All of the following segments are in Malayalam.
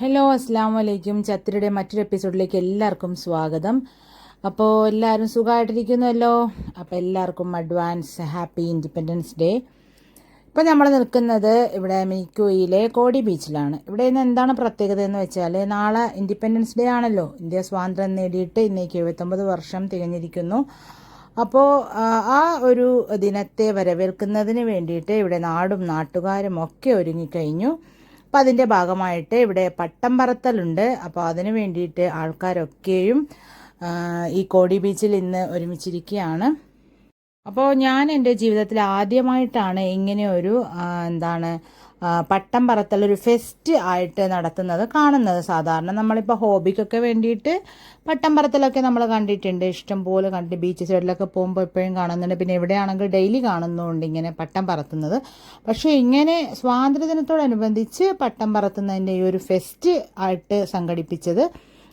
ഹലോ അസ്സാം വലൈക്കും. ചത്തിരിയുടെ മറ്റൊരു എപ്പിസോഡിലേക്ക് എല്ലാവർക്കും സ്വാഗതം. അപ്പോൾ എല്ലാവരും സുഖമായിട്ടിരിക്കുന്നുവല്ലോ. അപ്പോൾ എല്ലാവർക്കും അഡ്വാൻസ് ഹാപ്പി ഇൻഡിപെൻഡൻസ് ഡേ. ഇപ്പോൾ നമ്മൾ നിൽക്കുന്നത് ഇവിടെ മിനിക്കോയിലെ കോടി ബീച്ചിലാണ്. ഇവിടെ നിന്ന് എന്താണ് പ്രത്യേകത എന്ന് വെച്ചാൽ, നാളെ ഇൻഡിപെൻഡൻസ് ഡേ ആണല്ലോ. ഇന്ത്യ സ്വാതന്ത്ര്യം നേടിയിട്ട് ഇന്നേക്ക് 79 വർഷം തികഞ്ഞിരിക്കുന്നു. അപ്പോൾ ആ ഒരു ദിനത്തെ വരവേൽക്കുന്നതിന് വേണ്ടിയിട്ട് ഇവിടെ നാടും നാട്ടുകാരും ഒക്കെ ഒരുങ്ങിക്കഴിഞ്ഞു. അപ്പോൾ അതിൻ്റെ ഭാഗമായിട്ട് ഇവിടെ പട്ടം പറത്തലുണ്ട്. അപ്പോൾ അതിന് വേണ്ടിയിട്ട് ആൾക്കാരൊക്കെയും ഈ കോടി ബീച്ചിൽ ഇന്ന് ഒരുമിച്ചിരിക്കുകയാണ്. അപ്പോൾ ഞാൻ എൻ്റെ ജീവിതത്തിൽ ആദ്യമായിട്ടാണ് ഇങ്ങനെ ഒരു പട്ടം പറത്തൽ ഒരു ഫെസ്റ്റ് ആയിട്ട് നടത്തുന്നത് കാണുന്നത്. സാധാരണ നമ്മളിപ്പോൾ ഹോബിക്കൊക്കെ വേണ്ടിയിട്ട് പട്ടം പറത്തലൊക്കെ നമ്മൾ കണ്ടിട്ടുണ്ട്, ഇഷ്ടം പോലെ കണ്ട് ബീച്ച് സൈഡിലൊക്കെ പോകുമ്പോൾ എപ്പോഴും കാണുന്നുണ്ട്. പിന്നെ എവിടെയാണെങ്കിൽ ഡെയിലി കാണുന്നുണ്ട് ഇങ്ങനെ പട്ടം പറത്തുന്നത്. പക്ഷേ ഇങ്ങനെ സ്വാതന്ത്ര്യദിനത്തോടനുബന്ധിച്ച് പട്ടം പറത്തുന്നതിൻ്റെ ഈ ഒരു ഫെസ്റ്റ് ആയിട്ട് സംഘടിപ്പിച്ചത്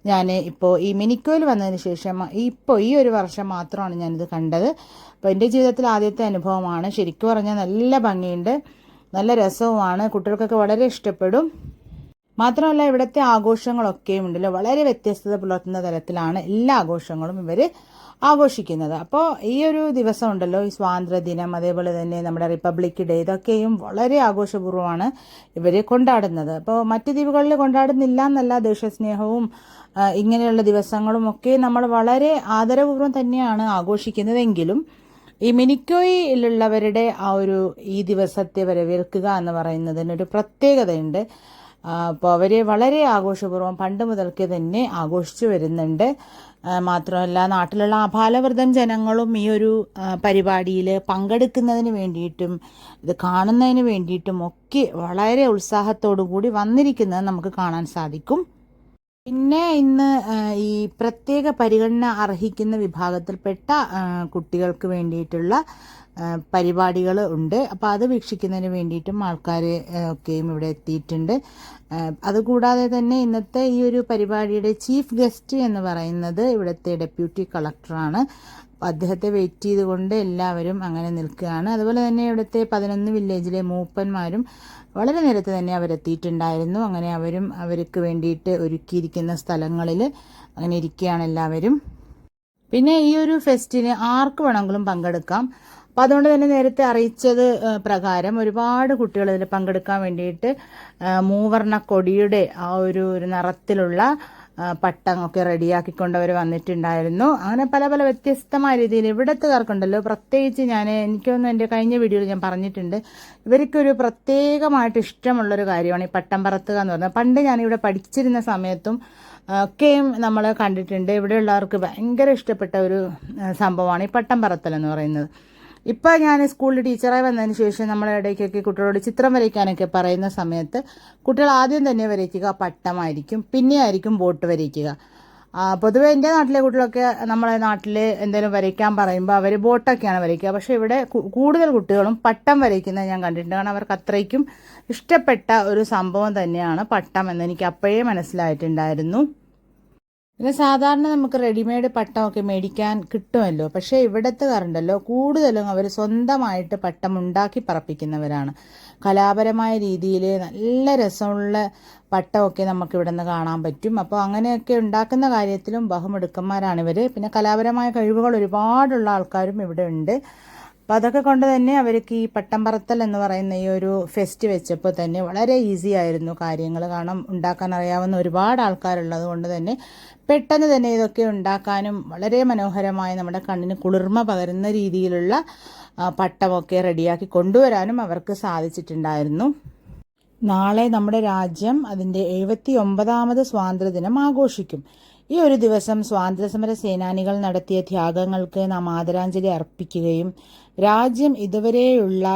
ഞാൻ ഇപ്പോൾ ഈ മിനിക്കോയിൽ വന്നതിന് ശേഷം ഇപ്പോൾ ഈ ഒരു വർഷം മാത്രമാണ് ഞാനിത് കണ്ടത്. അപ്പോൾ എൻ്റെ ജീവിതത്തിൽ ആദ്യത്തെ അനുഭവമാണ്. ശരിക്കും പറഞ്ഞാൽ നല്ല ഭംഗിയുണ്ട്, നല്ല രസവുമാണ്, കുട്ടികൾക്കൊക്കെ വളരെ ഇഷ്ടപ്പെടും. മാത്രമല്ല ഇവിടുത്തെ ആഘോഷങ്ങളൊക്കെയും ഉണ്ടല്ലോ, വളരെ വ്യത്യസ്തത പുലർത്തുന്ന തരത്തിലാണ് എല്ലാ ആഘോഷങ്ങളും ഇവർ ആഘോഷിക്കുന്നത്. അപ്പോൾ ഈ ഒരു ദിവസം ഉണ്ടല്ലോ, ഈ സ്വാതന്ത്ര്യ ദിനം, അതേപോലെ തന്നെ നമ്മുടെ റിപ്പബ്ലിക് ഡേ, ഇതൊക്കെയും വളരെ ആഘോഷപൂർവ്വമാണ് ഇവർ കൊണ്ടാടുന്നത്. അപ്പോൾ മറ്റ് ദ്വീപുകളിൽ കൊണ്ടാടുന്നില്ല എന്നല്ല, ദേശസ്നേഹവും ഇങ്ങനെയുള്ള ദിവസങ്ങളും ഒക്കെ നമ്മൾ വളരെ ആദരപൂർവ്വം തന്നെയാണ് ആഘോഷിക്കുന്നതെങ്കിലും ഈ മിനിക്കോയിലുള്ളവരുടെ ആ ഒരു ഈ ദിവസത്തെ വരവേൽക്കുക എന്ന് പറയുന്നതിനൊരു പ്രത്യേകതയുണ്ട്. അപ്പോൾ അവർ വളരെ ആഘോഷപൂർവ്വം പണ്ട് മുതൽക്കേ തന്നെ ആഘോഷിച്ചു വരുന്നുണ്ട്. മാത്രമല്ല നാട്ടിലുള്ള ആഭാലവൃതം ജനങ്ങളും ഈ ഒരു പരിപാടിയിൽ പങ്കെടുക്കുന്നതിന് വേണ്ടിയിട്ടും ഇത് കാണുന്നതിന് വേണ്ടിയിട്ടും ഒക്കെ വളരെ ഉത്സാഹത്തോടു കൂടി വന്നിരിക്കുന്നത് നമുക്ക് കാണാൻ സാധിക്കും. പിന്നെ ഇന്ന് ഈ പ്രത്യേക പരിഗണന അർഹിക്കുന്ന വിഭാഗത്തിൽപ്പെട്ട കുട്ടികൾക്ക് വേണ്ടിയിട്ടുള്ള പരിപാടികൾ ഉണ്ട്. അപ്പോൾ അത് വീക്ഷിക്കുന്നതിന് വേണ്ടിയിട്ടും ആൾക്കാർ ഒക്കെയും ഇവിടെ എത്തിയിട്ടുണ്ട്. അതുകൂടാതെ തന്നെ ഇന്നത്തെ ഈ ഒരു പരിപാടിയുടെ ചീഫ് ഗസ്റ്റ് എന്ന് പറയുന്നത് ഇവിടുത്തെ ഡെപ്യൂട്ടി കളക്ടറാണ്. അപ്പോൾ അദ്ദേഹത്തെ വെയിറ്റ് ചെയ്തുകൊണ്ട് എല്ലാവരും അങ്ങനെ നിൽക്കുകയാണ്. അതുപോലെ തന്നെ ഇവിടുത്തെ 11 വില്ലേജിലെ മൂപ്പന്മാരും വളരെ നേരത്തെ തന്നെ അവരെത്തിയിട്ടുണ്ടായിരുന്നു. അങ്ങനെ അവർക്ക് വേണ്ടിയിട്ട് ഒരുക്കിയിരിക്കുന്ന സ്ഥലങ്ങളിൽ അങ്ങനെ ഇരിക്കുകയാണ് എല്ലാവരും. പിന്നെ ഈ ഒരു ഫെസ്റ്റിന് ആർക്ക് വേണമെങ്കിലും പങ്കെടുക്കാം. അപ്പോൾ അതുകൊണ്ട് തന്നെ നേരത്തെ അറിയിച്ചത് പ്രകാരം ഒരുപാട് കുട്ടികൾ ഇതിൽ പങ്കെടുക്കാൻ വേണ്ടിയിട്ട് മൂവർണ്ണ കൊടിയുടെ ആ ഒരു നിറത്തിലുള്ള പട്ടമൊക്കെ റെഡിയാക്കിക്കൊണ്ട് അവർ വന്നിട്ടുണ്ടായിരുന്നു. അങ്ങനെ പല പല വ്യത്യസ്തമായ രീതിയിൽ ഇവിടത്തുകാർക്കുണ്ടല്ലോ, പ്രത്യേകിച്ച് എനിക്കൊന്നും എൻ്റെ കഴിഞ്ഞ വീഡിയോയിൽ ഞാൻ പറഞ്ഞിട്ടുണ്ട്, ഇവർക്കൊരു പ്രത്യേകമായിട്ട് ഇഷ്ടമുള്ളൊരു കാര്യമാണ് ഈ പട്ടം പറത്തുക എന്ന് പറയുന്നത്. പണ്ട് ഞാനിവിടെ പഠിച്ചിരുന്ന സമയത്തും ഒക്കെയും നമ്മൾ കണ്ടിട്ടുണ്ട്. ഇവിടെയുള്ളവർക്ക് ഭയങ്കര ഇഷ്ടപ്പെട്ട ഒരു സംഭവമാണ് ഈ പട്ടം പറത്തൽ എന്ന് പറയുന്നത്. ഇപ്പോൾ ഞാൻ സ്കൂളിൽ ടീച്ചറായി വന്നതിന് ശേഷം നമ്മളെ ഇടയ്ക്കൊക്കെ കുട്ടികളോട് ചിത്രം വരയ്ക്കാനൊക്കെ പറയുന്ന സമയത്ത് കുട്ടികൾ ആദ്യം തന്നെ വരയ്ക്കുക പട്ടമായിരിക്കും, പിന്നെ ആയിരിക്കും ബോട്ട് വരയ്ക്കുക. പൊതുവെ എൻ്റെ നാട്ടിലെ കുട്ടികളൊക്കെ നമ്മളെ നാട്ടിൽ എന്തെങ്കിലും വരയ്ക്കാൻ പറയുമ്പോൾ അവർ ബോട്ടൊക്കെയാണ് വരയ്ക്കുക. പക്ഷേ ഇവിടെ കൂടുതൽ കുട്ടികളും പട്ടം വരയ്ക്കുന്നത് ഞാൻ കണ്ടിട്ടുണ്ട്. കാരണം അവർക്ക് അത്രയ്ക്കും ഇഷ്ടപ്പെട്ട ഒരു സംഭവം തന്നെയാണ് പട്ടം എന്ന് എനിക്ക് അപ്പോഴേ മനസ്സിലായിട്ടുണ്ടായിരുന്നു. പിന്നെ സാധാരണ നമുക്ക് റെഡിമെയ്ഡ് പട്ടമൊക്കെ മേടിക്കാൻ കിട്ടുമല്ലോ. പക്ഷേ ഇവിടത്തുകാരുണ്ടല്ലോ, കൂടുതലും അവർ സ്വന്തമായിട്ട് പട്ടം ഉണ്ടാക്കി പറപ്പിക്കുന്നവരാണ്. കലാപരമായ രീതിയിൽ നല്ല രസമുള്ള പട്ടമൊക്കെ നമുക്ക് ഇവിടെ നിന്ന് കാണാൻ പറ്റും. അപ്പോൾ അങ്ങനെയൊക്കെ ഉണ്ടാക്കുന്ന കാര്യത്തിലും ബഹുമിടുക്കന്മാരാണിവർ. പിന്നെ കലാപരമായ കഴിവുകൾ ഒരുപാടുള്ള ആൾക്കാരും ഇവിടെ ഉണ്ട്. അപ്പോൾ അതൊക്കെ കൊണ്ട് തന്നെ അവർക്ക് ഈ പട്ടം പറത്തൽ എന്ന് പറയുന്ന ഈ ഒരു ഫെസ്റ്റ് വെച്ചപ്പോൾ തന്നെ വളരെ ഈസി ആയിരുന്നു കാര്യങ്ങൾ. കാരണം ഉണ്ടാക്കാൻ അറിയാവുന്ന ഒരുപാട് ആൾക്കാരുള്ളത് കൊണ്ട് തന്നെ പെട്ടെന്ന് തന്നെ ഇതൊക്കെ ഉണ്ടാക്കാനും വളരെ മനോഹരമായി നമ്മുടെ കണ്ണിന് കുളിർമ പകരുന്ന രീതിയിലുള്ള പട്ടമൊക്കെ റെഡിയാക്കി കൊണ്ടുവരാനും അവർക്ക് സാധിച്ചിട്ടുണ്ടായിരുന്നു. നാളെ നമ്മുടെ രാജ്യം അതിൻ്റെ 79ാമത് സ്വാതന്ത്ര്യദിനം ആഘോഷിക്കും. ഈ ഒരു ദിവസം സ്വാതന്ത്ര്യസമര സേനാനികൾ നടത്തിയ ത്യാഗങ്ങൾക്ക് നാം ആദരാഞ്ജലി അർപ്പിക്കുകയും രാജ്യം ഇതുവരെയുള്ള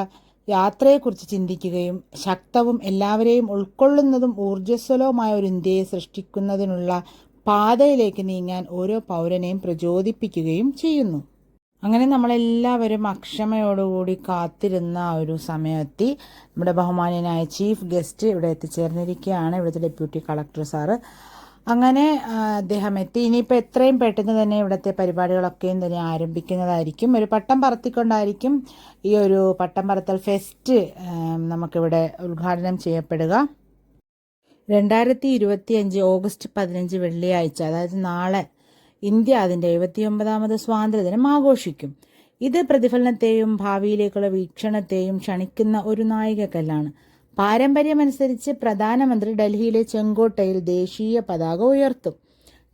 യാത്രയെക്കുറിച്ച് ചിന്തിക്കുകയും ശക്തവും എല്ലാവരെയും ഉൾക്കൊള്ളുന്നതും ഊർജ്ജസ്വലവുമായ ഒരു ഇന്ത്യയെ സൃഷ്ടിക്കുന്നതിനുള്ള പാതയിലേക്ക് നീങ്ങാൻ ഓരോ പൗരനെയും പ്രചോദിപ്പിക്കുകയും ചെയ്യുന്നു. അങ്ങനെ നമ്മളെല്ലാവരും അക്ഷമയോടുകൂടി കാത്തിരുന്ന ഒരു സമയമെത്തി. നമ്മുടെ ബഹുമാന്യനായ ചീഫ് ഗസ്റ്റ് ഇവിടെ എത്തിച്ചേർന്നിരിക്കുകയാണ്, ഇവിടുത്തെ ഡെപ്യൂട്ടി കളക്ടർ സാറ്. അങ്ങനെ അദ്ദേഹം എത്തി. ഇനിയിപ്പോൾ എത്രയും പെട്ടെന്ന് തന്നെ ഇവിടുത്തെ പരിപാടികളൊക്കെയും തന്നെ ആരംഭിക്കുന്നതായിരിക്കും. ഒരു പട്ടം പറത്തിക്കൊണ്ടായിരിക്കും ഈ ഒരു പട്ടം പറത്തൽ ഫെസ്റ്റ് നമുക്കിവിടെ ഉദ്ഘാടനം ചെയ്യപ്പെടുക. 2025 ഓഗസ്റ്റ് 15 വെള്ളിയാഴ്ച, അതായത് നാളെ ഇന്ത്യ അതിൻ്റെ 79ാമത് സ്വാതന്ത്ര്യദിനം ആഘോഷിക്കും. ഇത് പ്രതിഫലനത്തെയും ഭാവിയിലേക്കുള്ള വീക്ഷണത്തെയും ക്ഷണിക്കുന്ന ഒരു നാഴികക്കല്ലാണ്. പാരമ്പര്യമനുസരിച്ച് പ്രധാനമന്ത്രി ഡൽഹിയിലെ ചെങ്കോട്ടയിൽ ദേശീയ പതാക ഉയർത്തും.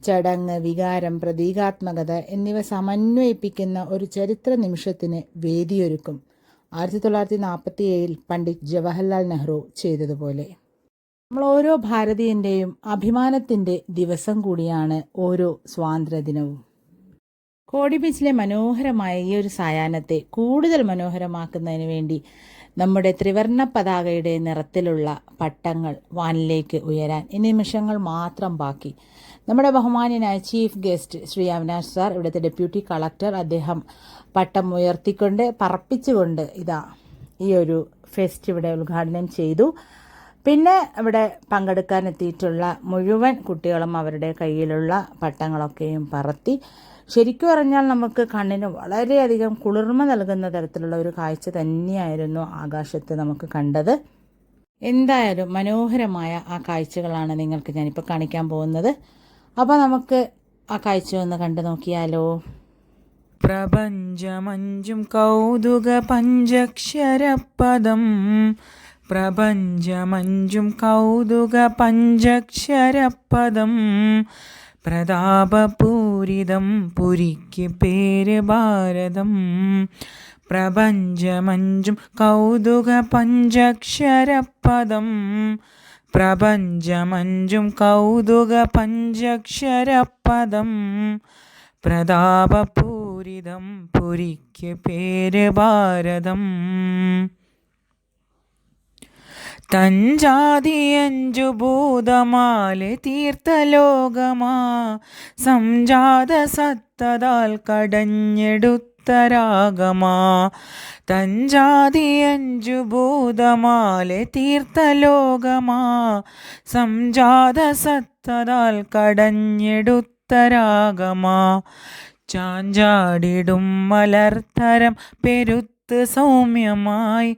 ചടങ്ങ്, വികാരം, പ്രതീകാത്മകത എന്നിവ സമന്വയിപ്പിക്കുന്ന ഒരു ചരിത്ര നിമിഷത്തിന് വേദിയൊരുക്കും. 1947 പണ്ഡിറ്റ് ജവഹർലാൽ നെഹ്റു ചെയ്തതുപോലെ. നമ്മൾ ഓരോ ഭാരതീയൻ്റെയും അഭിമാനത്തിൻ്റെ ദിവസം കൂടിയാണ് ഓരോ സ്വാതന്ത്ര്യദിനവും. കോടി ബീച്ചിലെ മനോഹരമായ ഈ ഒരു സായാഹ്നത്തെ കൂടുതൽ മനോഹരമാക്കുന്നതിന് വേണ്ടി നമ്മുടെ ത്രിവർണ്ണ പതാകയുടെ നിറത്തിലുള്ള പട്ടങ്ങൾ വാനിലേക്ക് ഉയരാൻ ഈ നിമിഷങ്ങൾ മാത്രം ബാക്കി. നമ്മുടെ ബഹുമാന്യനായ chief guest Shri Avinash sir, ഇവിടുത്തെ ഡെപ്യൂട്ടി കളക്ടർ, അദ്ദേഹം പട്ടം ഉയർത്തിക്കൊണ്ട് പറപ്പിച്ചുകൊണ്ട് ഇതാ ഈ ഒരു ഫെസ്റ്റ് ഇവിടെ ഉദ്ഘാടനം ചെയ്തു. പിന്നെ ഇവിടെ പങ്കെടുക്കാനെത്തിയിട്ടുള്ള മുഴുവൻ കുട്ടികളും അവരുടെ കയ്യിലുള്ള പട്ടങ്ങളൊക്കെയും പറത്തി. ശരിക്കും പറഞ്ഞാൽ നമുക്ക് കണ്ണിന് വളരെയധികം കുളിർമ നൽകുന്ന തരത്തിലുള്ള ഒരു കാഴ്ച തന്നെയായിരുന്നു ആകാശത്ത് നമുക്ക് കണ്ടത്. എന്തായാലും മനോഹരമായ ആ കാഴ്ചകളാണ് നിങ്ങൾക്ക് ഞാനിപ്പോൾ കാണിക്കാൻ പോകുന്നത്. അപ്പോൾ നമുക്ക് ആ കാഴ്ച ഒന്ന് കണ്ടു നോക്കിയാലോ. പ്രപഞ്ചമഞ്ചും കൗതുക പഞ്ചക്ഷരപദം, പ്രപഞ്ചമഞ്ചും കൗതുക പഞ്ചക്ഷരപദം, പ്രതാപപൂരിതം പുരിക്ക് പേര് ഭാരതം. പ്രപഞ്ചമഞ്ചും കൗതുക പഞ്ചക്ഷരപദം, പ്രപഞ്ചമഞ്ചും കൗതുക പഞ്ചക്ഷരപദം, പ്രതാപപൂരിതം പുരിക്ക് പേര് ഭാരതം. തഞ്ചാതിയഞ്ചു ഭൂതമാലെ തീർത്ഥലോകമാ, സംജാത സത്തതാൽ കടഞ്ഞെടുത്തരാഗമാ. തഞ്ചാതിയഞ്ചു ഭൂതമാലെ തീർത്ഥലോകമാ, സംജാത സത്തതാൽ കടഞ്ഞെടുത്തരാഗമാ. ചാഞ്ചാടിടും മലർത്തരം പെരുത്ത് സൗമ്യമായി,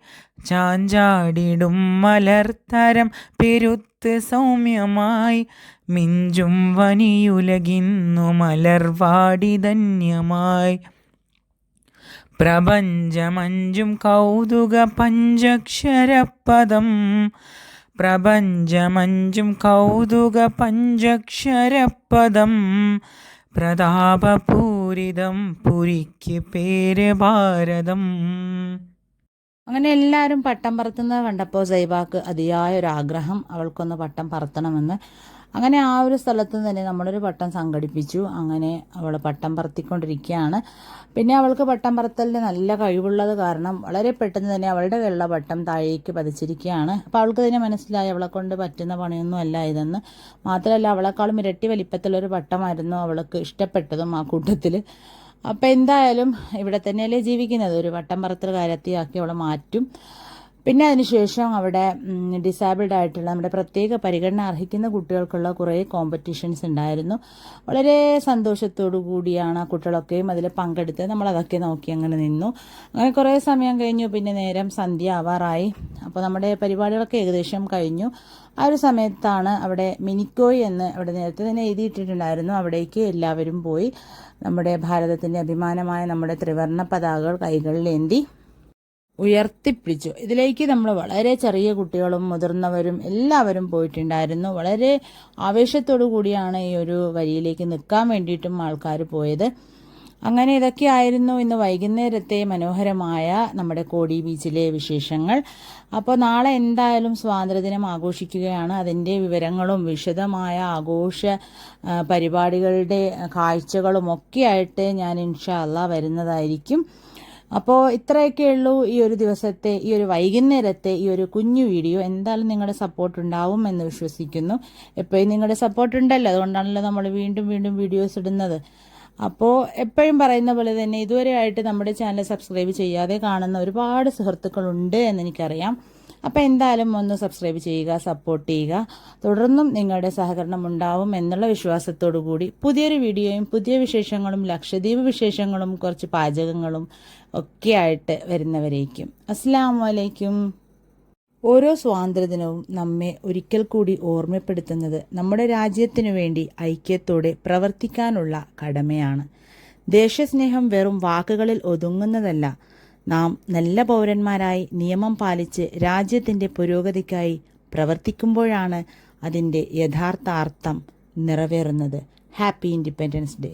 ചാഞ്ചാടിടും മലർത്തരം പെരുത്ത് സൗമ്യമായി, മിഞ്ചും വനിയുലകിന്നു മലർവാടി ധന്യമായി. പ്രപഞ്ചമഞ്ചും കൗതുക പഞ്ചക്ഷരപദം, പ്രപഞ്ചമഞ്ചും കൗതുക പഞ്ചക്ഷരപദം, പ്രതാപപൂരിതം പുരിക്ക് പേര് ഭാരതം. അങ്ങനെ എല്ലാവരും പട്ടം പറത്തുന്നത് കണ്ടപ്പോൾ സൈബാക്ക് അതിയായൊരാഗ്രഹം, അവൾക്കൊന്ന് പട്ടം പറത്തണമെന്ന്. അങ്ങനെ ആ ഒരു സ്ഥലത്ത് തന്നെ നമ്മളൊരു പട്ടം സംഘടിപ്പിച്ചു. അങ്ങനെ അവൾ പട്ടം പറത്തിക്കൊണ്ടിരിക്കുകയാണ്. പിന്നെ അവൾക്ക് പട്ടം പറത്തലിന് നല്ല കഴിവുള്ളത് കാരണം വളരെ പെട്ടെന്ന് തന്നെ അവളുടെ കയ്യിലുള്ള പട്ടം താഴേക്ക് പതിച്ചിരിക്കുകയാണ്. അപ്പോൾ അവൾക്ക് തന്നെ മനസ്സിലായി അവളെ കൊണ്ട് പറ്റുന്ന പണിയൊന്നും അല്ല ഇതെന്ന്. മാത്രമല്ല അവളെക്കാളും ഇരട്ടി വലിപ്പത്തിലൊരു പട്ടമായിരുന്നു അവൾക്ക് ഇഷ്ടപ്പെട്ടതും ആ കൂട്ടത്തിൽ. അപ്പോൾ എന്തായാലും ഇവിടെ തന്നെയല്ലേ ജീവിക്കുന്നത്, ഒരു പട്ടം പറത്തൽ കാര്യത്തിയാക്കി അവളെ മാറ്റും. പിന്നെ അതിനുശേഷം അവിടെ ഡിസേബിൾഡ് ആയിട്ടുള്ള നമ്മുടെ പ്രത്യേക പരിഗണന അർഹിക്കുന്ന കുട്ടികൾക്കുള്ള കുറേ കോമ്പറ്റീഷൻസ് ഉണ്ടായിരുന്നു. വളരെ സന്തോഷത്തോടു കൂടിയാണ് ആ കുട്ടികളൊക്കെയും അതിൽ പങ്കെടുത്ത് നമ്മളതൊക്കെ നോക്കി അങ്ങനെ നിന്നു. അങ്ങനെ കുറേ സമയം കഴിഞ്ഞു. പിന്നെ നേരം സന്ധ്യ ആവാറായി. അപ്പോൾ നമ്മുടെ പരിപാടികളൊക്കെ ഏകദേശം കഴിഞ്ഞു. ആ ഒരു സമയത്താണ് അവിടെ മിനിക്കോയ് എന്ന് അവിടെ നേരത്തെ തന്നെ എഴുതിയിട്ടിട്ടുണ്ടായിരുന്നു. അവിടേക്ക് എല്ലാവരും പോയി നമ്മുടെ ഭാരതത്തിൻ്റെ അഭിമാനമായ നമ്മുടെ ത്രിവർണ്ണ പതാകകൾ കൈകളിലേന്തി ഉയർത്തിപ്പിടിച്ചു. ഇതിലേക്ക് നമ്മൾ വളരെ ചെറിയ കുട്ടികളും മുതിർന്നവരും എല്ലാവരും പോയിട്ടുണ്ടായിരുന്നു. വളരെ ആവേശത്തോടു കൂടിയാണ് ഈ ഒരു വരിയിലേക്ക് നിൽക്കാൻ വേണ്ടിയിട്ടും ആൾക്കാർ പോയത്. അങ്ങനെ ഇതൊക്കെയായിരുന്നു ഇന്ന് വൈകുന്നേരത്തെ മനോഹരമായ നമ്മുടെ കോടി ബീച്ചിലെ വിശേഷങ്ങൾ. അപ്പോൾ നാളെ എന്തായാലും സ്വാതന്ത്ര്യദിനം ആഘോഷിക്കുകയാണ്. അതിൻ്റെ വിവരങ്ങളും വിശദമായ ആഘോഷ പരിപാടികളുടെ കാഴ്ചകളും ഒക്കെ ആയിട്ട് ഞാൻ ഇൻഷാ അല്ലാഹ് വരുന്നതായിരിക്കും. അപ്പോൾ ഇത്രയൊക്കെ ഉള്ളൂ ഈ ഒരു ദിവസത്തെ, ഈ ഒരു വൈകുന്നേരത്തെ ഈ ഒരു കുഞ്ഞു വീഡിയോ. എന്തായാലും നിങ്ങളുടെ സപ്പോർട്ട് ഉണ്ടാവും എന്ന് വിശ്വസിക്കുന്നു. എപ്പോഴും നിങ്ങളുടെ സപ്പോർട്ട് ഉണ്ടല്ലോ, അതുകൊണ്ടാണല്ലോ നമ്മൾ വീണ്ടും വീണ്ടും വീഡിയോസ് ഇടുന്നത്. അപ്പോൾ എപ്പോഴും പറയുന്ന പോലെ തന്നെ ഇതുവരെ ആയിട്ട് നമ്മുടെ ചാനൽ സബ്സ്ക്രൈബ് ചെയ്യാതെ കാണുന്ന ഒരുപാട് സുഹൃത്തുക്കളുണ്ട് എന്നെനിക്കറിയാം. അപ്പോൾ എന്തായാലും ഒന്ന് സബ്സ്ക്രൈബ് ചെയ്യുക, സപ്പോർട്ട് ചെയ്യുക. തുടർന്നും നിങ്ങളുടെ സഹകരണം ഉണ്ടാവും എന്നുള്ള വിശ്വാസത്തോടു കൂടി പുതിയൊരു വീഡിയോയും പുതിയ വിശേഷങ്ങളും ലക്ഷദ്വീപ് വിശേഷങ്ങളും കുറച്ച് പാചകങ്ങളും ഒക്കെ ആയിട്ട് വരുന്നവരേക്കും. അസ്സലാമു അലൈക്കും. ഓരോ സ്വാതന്ത്ര്യദിനവും നമ്മെ ഒരിക്കൽ കൂടി ഓർമ്മപ്പെടുത്തുന്നത് നമ്മുടെ രാജ്യത്തിനു വേണ്ടി ഐക്യത്തോടെ പ്രവർത്തിക്കാനുള്ള കടമയാണ്. ദേശസ്നേഹം വെറും വാക്കുകളിൽ ഒതുങ്ങുന്നതല്ല. നാം നല്ല പൗരന്മാരായി നിയമം പാലിച്ച് രാജ്യത്തിൻ്റെ പുരോഗതിക്കായി പ്രവർത്തിക്കുമ്പോഴാണ് അതിൻ്റെ യഥാർത്ഥ അർത്ഥം നിറവേറുന്നത്. Happy independence day.